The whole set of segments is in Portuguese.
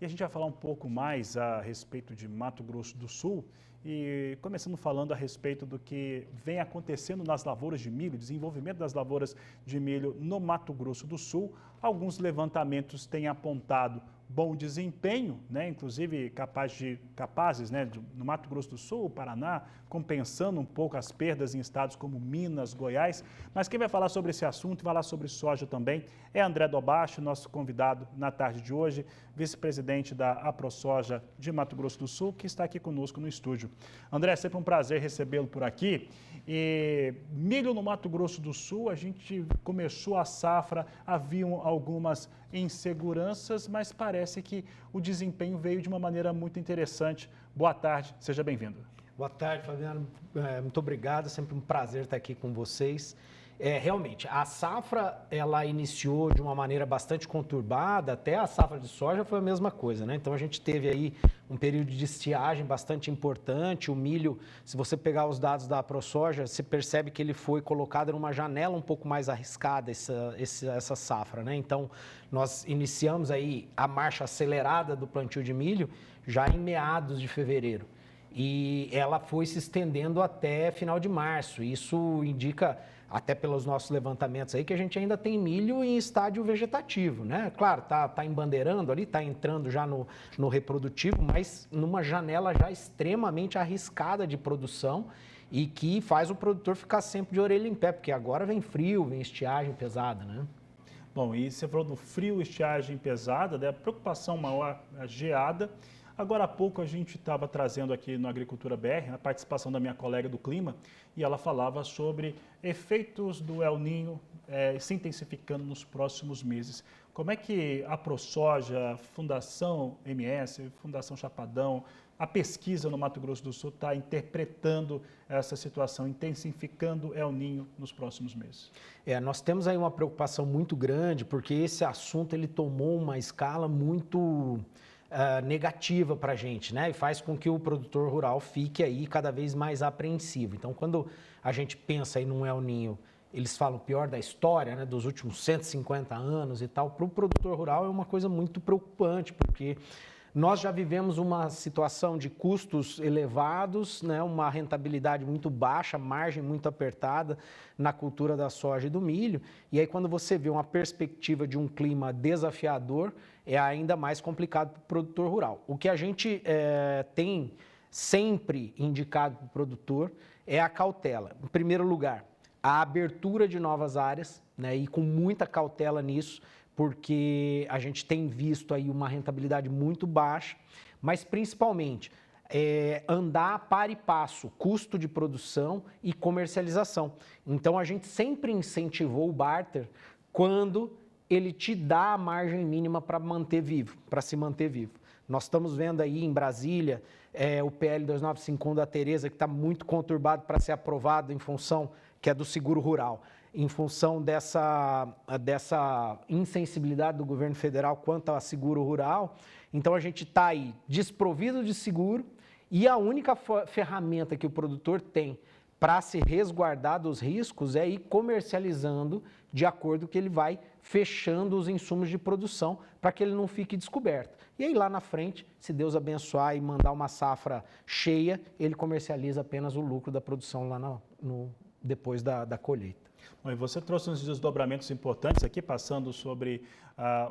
E a gente vai falar um pouco mais a respeito de Mato Grosso do Sul e começando falando a respeito do que vem acontecendo nas lavouras de milho, desenvolvimento das lavouras de milho no Mato Grosso do Sul. Alguns levantamentos têm apontado bom desempenho, né? Inclusive capazes, né? No Mato Grosso do Sul, Paraná, compensando um pouco as perdas em estados como Minas, Goiás. Mas quem vai falar sobre esse assunto e falar sobre soja também é André Dobacho, nosso convidado na tarde de hoje, vice-presidente da AproSoja de Mato Grosso do Sul, que está aqui conosco no estúdio. André, é sempre um prazer recebê-lo por aqui. E milho no Mato Grosso do Sul, a gente começou a safra, haviam algumas inseguranças, mas parece que o desempenho veio de uma maneira muito interessante. Boa tarde, seja bem-vindo. Boa tarde, Fabiano. Muito obrigado, sempre um prazer estar aqui com vocês. Realmente, a safra, ela iniciou de uma maneira bastante conturbada, até a safra de soja foi a mesma coisa, né? Então, a gente teve aí um período de estiagem bastante importante. O milho, se você pegar os dados da AproSoja, você percebe que ele foi colocado numa janela um pouco mais arriscada, essa safra, né? Então, nós iniciamos aí a marcha acelerada do plantio de milho já em meados de fevereiro. E ela foi se estendendo até final de março. Isso indica, até pelos nossos levantamentos aí, que a gente ainda tem milho em estágio vegetativo, né? Claro, tá embandeirando ali, tá entrando já no reprodutivo, mas numa janela já extremamente arriscada de produção e que faz o produtor ficar sempre de orelha em pé, porque agora vem frio, vem estiagem pesada, né? Bom, e você falou do frio, estiagem pesada, né? A preocupação maior, a geada. Agora há pouco a gente estava trazendo aqui no Agricultura BR a participação da minha colega do Clima e ela falava sobre efeitos do El Niño se intensificando nos próximos meses. Como é que a AproSoja, Fundação MS, Fundação Chapadão, a pesquisa no Mato Grosso do Sul está interpretando essa situação, intensificando El Niño nos próximos meses? Nós temos aí uma preocupação muito grande porque esse assunto ele tomou uma escala muito negativa para a gente, né? E faz com que o produtor rural fique aí cada vez mais apreensivo. Então, quando a gente pensa aí num El Niño, eles falam o pior da história, né? Dos últimos 150 anos e tal, para o produtor rural é uma coisa muito preocupante, porque nós já vivemos uma situação de custos elevados, né? Uma rentabilidade muito baixa, margem muito apertada na cultura da soja e do milho. E aí, quando você vê uma perspectiva de um clima desafiador, é ainda mais complicado para o produtor rural. O que a gente tem sempre indicado para o produtor é a cautela. Em primeiro lugar, a abertura de novas áreas, né? E com muita cautela nisso, porque a gente tem visto aí uma rentabilidade muito baixa, mas principalmente andar par e passo, custo de produção e comercialização. Então, a gente sempre incentivou o barter quando ele te dá a margem mínima para manter vivo, para se manter vivo. Nós estamos vendo aí em Brasília o PL 2951 da Tereza, que está muito conturbado para ser aprovado em função, que é do seguro rural, em função dessa insensibilidade do governo federal quanto ao seguro rural. Então, a gente está aí desprovido de seguro e a única ferramenta que o produtor tem para se resguardar dos riscos é ir comercializando de acordo com que ele vai fechando os insumos de produção para que ele não fique descoberto. E aí lá na frente, se Deus abençoar e mandar uma safra cheia, ele comercializa apenas o lucro da produção lá depois da colheita. Bom, e você trouxe uns desdobramentos importantes aqui, passando sobre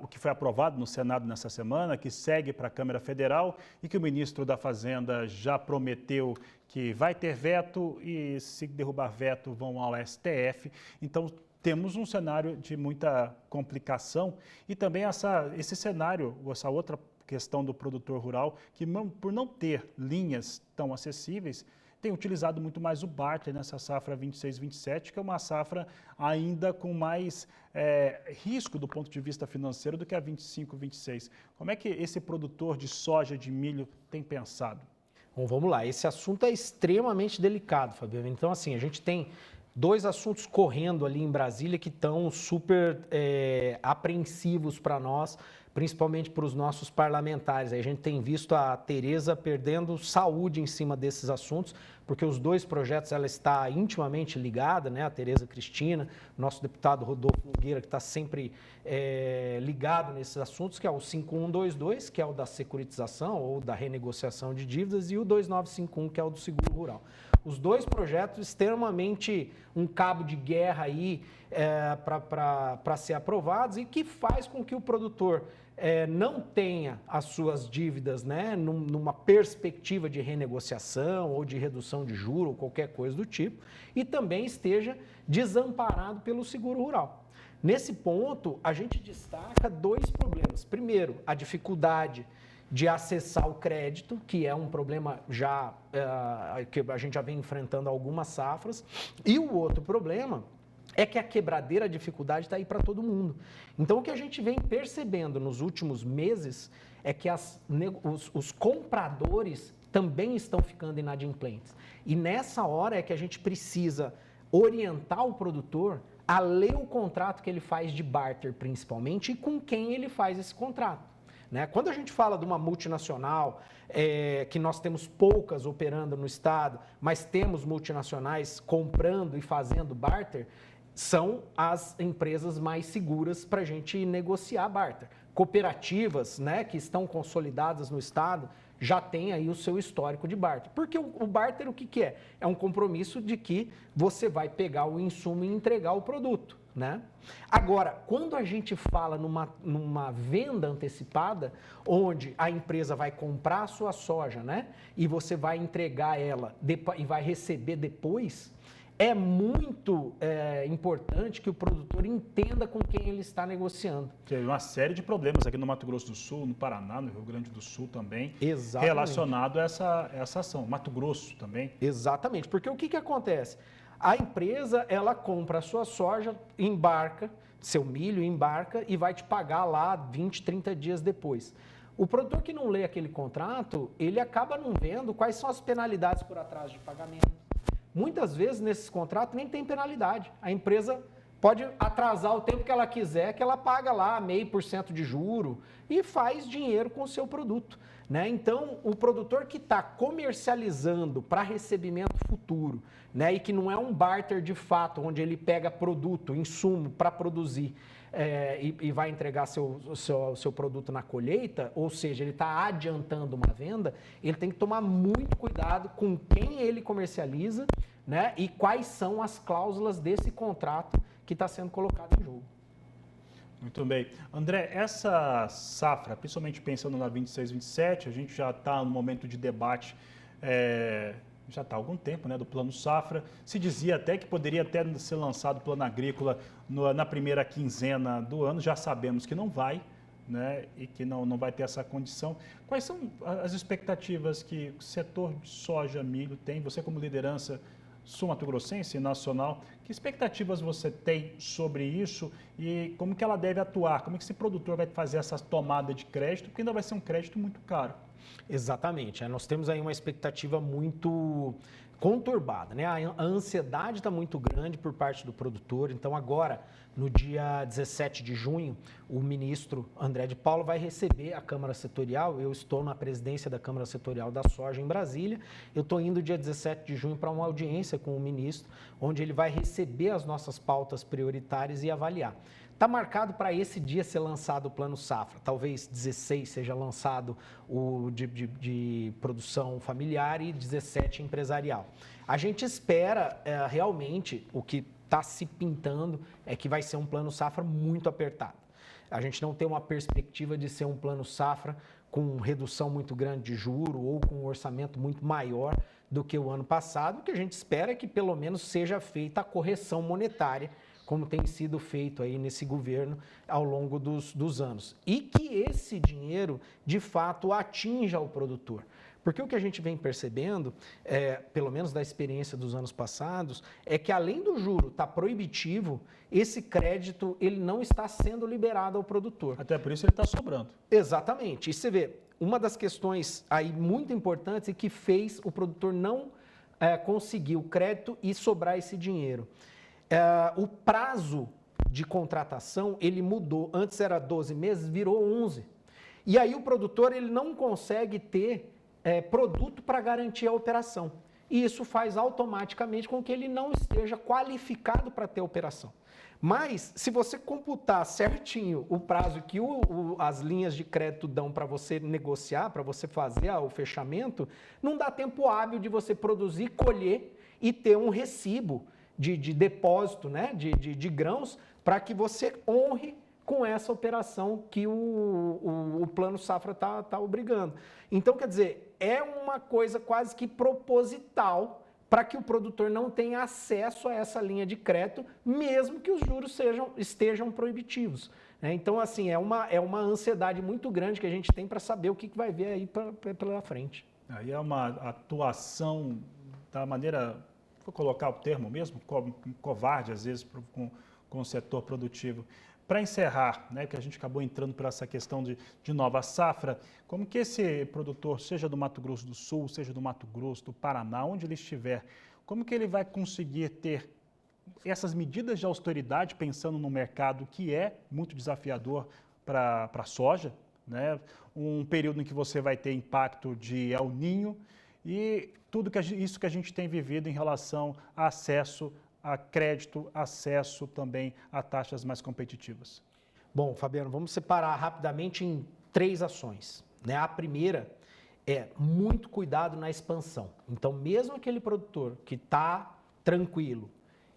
o que foi aprovado no Senado nessa semana, que segue para a Câmara Federal e que o ministro da Fazenda já prometeu que vai ter veto e, se derrubar veto, vão ao STF. Então, temos um cenário de muita complicação e também esse cenário, essa outra questão do produtor rural, que por não ter linhas tão acessíveis, tem utilizado muito mais o barter nessa safra 26-27, que é uma safra ainda com mais risco do ponto de vista financeiro do que a 25-26. Como é que esse produtor de soja e de milho tem pensado? Bom, vamos lá. Esse assunto é extremamente delicado, Fabiano. Então, assim, a gente tem dois assuntos correndo ali em Brasília que estão super apreensivos para nós, principalmente para os nossos parlamentares. A gente tem visto a Tereza perdendo saúde em cima desses assuntos, porque os dois projetos ela está intimamente ligada, né? A Tereza Cristina, nosso deputado Rodolfo Nogueira, que está sempre ligado nesses assuntos, que é o 5122, que é o da securitização ou da renegociação de dívidas, e o 2951, que é o do seguro rural. Os dois projetos extremamente um cabo de guerra aí para ser aprovados e que faz com que o produtor não tenha as suas dívidas, né, numa perspectiva de renegociação ou de redução de juros ou qualquer coisa do tipo, e também esteja desamparado pelo seguro rural. Nesse ponto, a gente destaca dois problemas. Primeiro, a dificuldade de acessar o crédito, que é um problema já que a gente já vem enfrentando algumas safras, e o outro problema é que a quebradeira, a dificuldade está aí para todo mundo. Então, o que a gente vem percebendo nos últimos meses é que os compradores também estão ficando inadimplentes. E nessa hora é que a gente precisa orientar o produtor a ler o contrato que ele faz de barter, principalmente, e com quem ele faz esse contrato. Né? Quando a gente fala de uma multinacional, que nós temos poucas operando no estado, mas temos multinacionais comprando e fazendo barter, são as empresas mais seguras para a gente negociar barter. Cooperativas, né, que estão consolidadas no estado já têm aí o seu histórico de barter. Porque o barter, o que é? É um compromisso de que você vai pegar o insumo e entregar o produto. Né? Agora, quando a gente fala numa venda antecipada, onde a empresa vai comprar a sua soja, né, e você vai entregar ela e vai receber depois, é muito importante que o produtor entenda com quem ele está negociando. Tem uma série de problemas aqui no Mato Grosso do Sul, no Paraná, no Rio Grande do Sul também, exatamente, relacionado a essa ação. Mato Grosso também. Exatamente, porque o que acontece? A empresa, ela compra a sua soja, embarca, seu milho, embarca e vai te pagar lá 20, 30 dias depois. O produtor que não lê aquele contrato, ele acaba não vendo quais são as penalidades por atraso de pagamento. Muitas vezes, nesses contratos, nem tem penalidade. A empresa pode atrasar o tempo que ela quiser, que ela paga lá 0,5% de juro e faz dinheiro com o seu produto. Né? Então, o produtor que está comercializando para recebimento futuro, né, e que não é um barter de fato, onde ele pega produto, insumo para produzir e vai entregar seu produto na colheita, ou seja, ele está adiantando uma venda, ele tem que tomar muito cuidado com quem ele comercializa, né, e quais são as cláusulas desse contrato que está sendo colocado em jogo. Muito bem. André, essa safra, principalmente pensando na 26, 27, a gente já está no momento de debate, já está há algum tempo, né, do Plano Safra. Se dizia até que poderia até ser lançado o Plano Agrícola na primeira quinzena do ano. Já sabemos que não vai, né, e que não vai ter essa condição. Quais são as expectativas que o setor de soja, milho tem? Você como liderança sul-mato-grossense e nacional, que expectativas você tem sobre isso e como que ela deve atuar? Como que esse produtor vai fazer essa tomada de crédito? Porque ainda vai ser um crédito muito caro. Exatamente. Nós temos aí uma expectativa muito conturbada, né? A ansiedade está muito grande por parte do produtor. Então, agora, no dia 17 de junho, o ministro André de Paulo vai receber a Câmara Setorial. Eu estou na presidência da Câmara Setorial da Soja em Brasília. Eu estou indo dia 17 de junho para uma audiência com o ministro, onde ele vai receber as nossas pautas prioritárias e avaliar. Está marcado para esse dia ser lançado o Plano Safra. Talvez 16 seja lançado o de produção familiar e 17 empresarial. A gente espera realmente, o que está se pintando é que vai ser um Plano Safra muito apertado. A gente não tem uma perspectiva de ser um Plano Safra com redução muito grande de juro ou com um orçamento muito maior do que o ano passado. O que a gente espera é que pelo menos seja feita a correção monetária, como tem sido feito aí nesse governo ao longo dos anos. E que esse dinheiro, de fato, atinja o produtor. Porque o que a gente vem percebendo, pelo menos da experiência dos anos passados, é que além do juro estar proibitivo, esse crédito ele não está sendo liberado ao produtor. Até por isso ele está sobrando. Exatamente. E você vê, uma das questões aí muito importantes e que fez o produtor não conseguir o crédito e sobrar esse dinheiro. O prazo de contratação, ele mudou. Antes era 12 meses, virou 11. E aí o produtor ele não consegue ter produto para garantir a operação. E isso faz automaticamente com que ele não esteja qualificado para ter operação. Mas, se você computar certinho o prazo que as linhas de crédito dão para você negociar, para você fazer o fechamento, não dá tempo hábil de você produzir, colher e ter um recibo de depósito, né, de grãos, para que você honre com essa operação que o Plano Safra está obrigando. Então, quer dizer, é uma coisa quase que proposital para que o produtor não tenha acesso a essa linha de crédito, mesmo que os juros estejam proibitivos. Então, assim, é uma ansiedade muito grande que a gente tem para saber o que vai vir aí pela frente. Aí é uma atuação da maneira, vou colocar o termo mesmo, covarde, às vezes, com o setor produtivo. Para encerrar, né, que a gente acabou entrando por essa questão de nova safra, como que esse produtor, seja do Mato Grosso do Sul, seja do Mato Grosso, do Paraná, onde ele estiver, como que ele vai conseguir ter essas medidas de austeridade, pensando no mercado que é muito desafiador para a soja, né? Um período em que você vai ter impacto de El Niño e tudo isso que a gente tem vivido em relação a acesso a crédito, acesso também a taxas mais competitivas? Bom, Fabiano, vamos separar rapidamente em 3 ações. Né? A primeira é muito cuidado na expansão. Então, mesmo aquele produtor que está tranquilo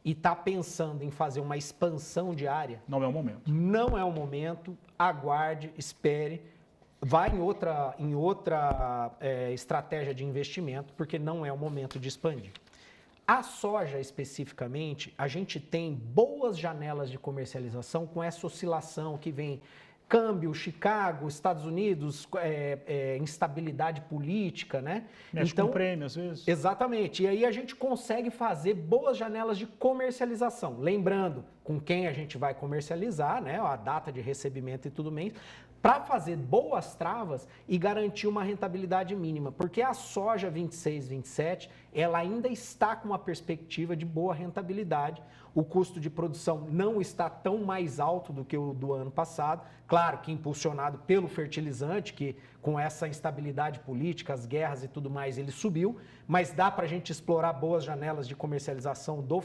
e está pensando em fazer uma expansão de área... Não é o momento. Não é o momento, aguarde, espere, vá em outra estratégia de investimento, porque não é o momento de expandir. A soja, especificamente, a gente tem boas janelas de comercialização com essa oscilação que vem câmbio, Chicago, Estados Unidos, instabilidade política, né? Mexe com prêmio, às vezes. Exatamente. E aí a gente consegue fazer boas janelas de comercialização. Lembrando com quem a gente vai comercializar, né? A data de recebimento e tudo mais, para fazer boas travas e garantir uma rentabilidade mínima. Porque a soja 26, 27, ela ainda está com uma perspectiva de boa rentabilidade. O custo de produção não está tão mais alto do que o do ano passado. Claro que impulsionado pelo fertilizante, que com essa instabilidade política, as guerras e tudo mais, ele subiu. Mas dá para a gente explorar boas janelas de comercialização do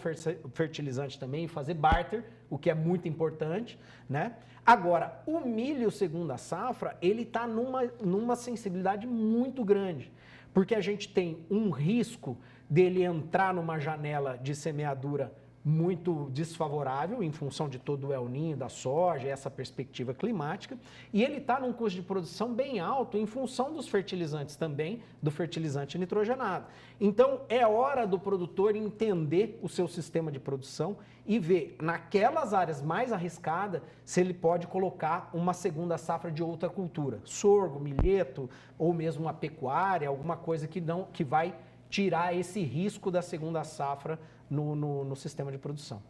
fertilizante também e fazer barter, o que é muito importante, né? Agora, o milho segunda safra, ele está numa sensibilidade muito grande, porque a gente tem um risco dele entrar numa janela de semeadura muito desfavorável em função de todo o El Niño da soja, essa perspectiva climática, e ele está num custo de produção bem alto em função dos fertilizantes também, do fertilizante nitrogenado. Então, é hora do produtor entender o seu sistema de produção e ver naquelas áreas mais arriscadas se ele pode colocar uma segunda safra de outra cultura, sorgo, milheto ou mesmo uma pecuária, alguma coisa que vai tirar esse risco da segunda safra no sistema de produção.